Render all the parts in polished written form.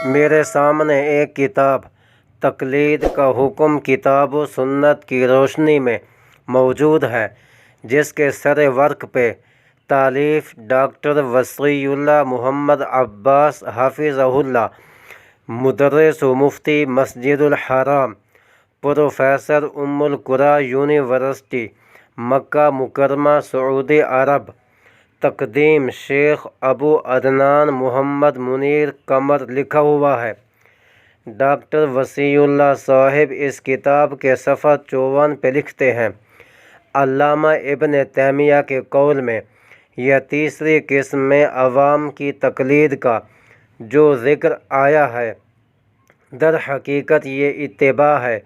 میرے سامنے ایک کتاب تقلید کا حکم کتاب و سنت کی روشنی میں موجود ہے، جس کے سر ورق پہ تالیف ڈاکٹر وصی اللہ محمد عباس حفظہ اللہ، مدرس و مفتی مسجد الحرام، پروفیسر ام القری یونیورسٹی مکہ مکرمہ سعودی عرب، تقدیم شیخ ابو عدنان محمد منیر قمر لکھا ہوا ہے۔ ڈاکٹر وصی اللہ صاحب اس کتاب کے صفحہ 54 پہ لکھتے ہیں، علامہ ابن تیمیہ کے قول میں یہ تیسری قسم میں عوام کی تقلید کا جو ذکر آیا ہے، در حقیقت یہ اتباع ہے،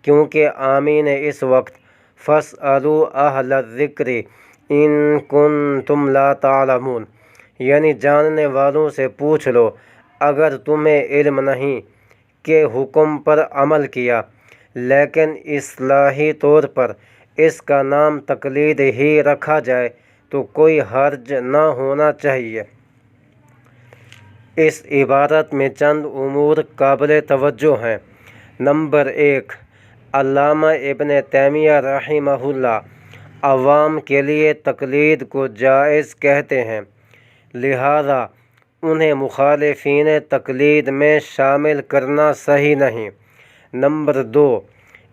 کیونکہ عامی نے اس وقت فَاسْأَلُوا أَهْلَ الذِّكْرِ إِن كُنتُمْ لَا تَعْلَمُونَ، یعنی جاننے والوں سے پوچھ لو اگر تمہیں علم نہیں، کے حکم پر عمل کیا، لیکن اصطلاحی طور پر اس کا نام تقلید ہی رکھا جائے تو کوئی حرج نہ ہونا چاہیے۔ اس عبارت میں چند امور قابل توجہ ہیں۔ نمبر 1، علامہ ابن تیمیہ رحمہ اللہ عوام کے لیے تقلید کو جائز کہتے ہیں، لہذا انہیں مخالفین تقلید میں شامل کرنا صحیح نہیں۔ نمبر 2،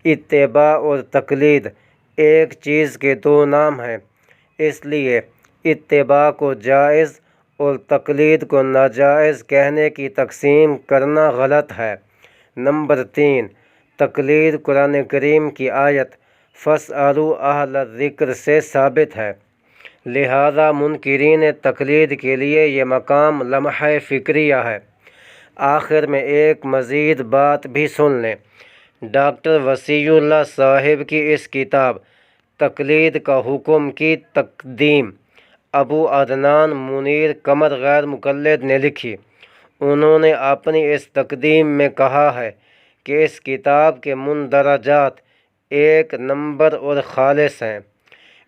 اتباع اور تقلید ایک چیز کے دو نام ہیں، اس لیے اتباع کو جائز اور تقلید کو ناجائز کہنے کی تقسیم کرنا غلط ہے۔ نمبر 3، تقلید قرآن کریم کی آیت فَاسْأَلُوا أَهْلَ الذِّكْرِ سے ثابت ہے، لہذا منکرین تقلید کے لیے یہ مقام لمحہ فکریہ ہے۔ آخر میں ایک مزید بات بھی سن لیں، ڈاکٹر وصی اللہ صاحب کی اس کتاب تقلید کا حکم کی تقدیم ابو عدنان منیر قمر غیر مقلد نے لکھی۔ انہوں نے اپنی اس تقدیم میں کہا ہے کہ اس کتاب کے مندرجات 1 نمبر اور خالص ہیں،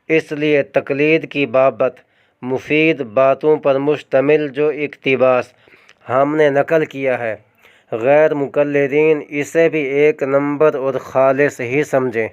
اس لیے تقلید کی بابت مفید باتوں پر مشتمل جو اقتباس ہم نے نقل کیا ہے، غیر مقلدین اسے بھی 1 نمبر اور خالص ہی سمجھیں۔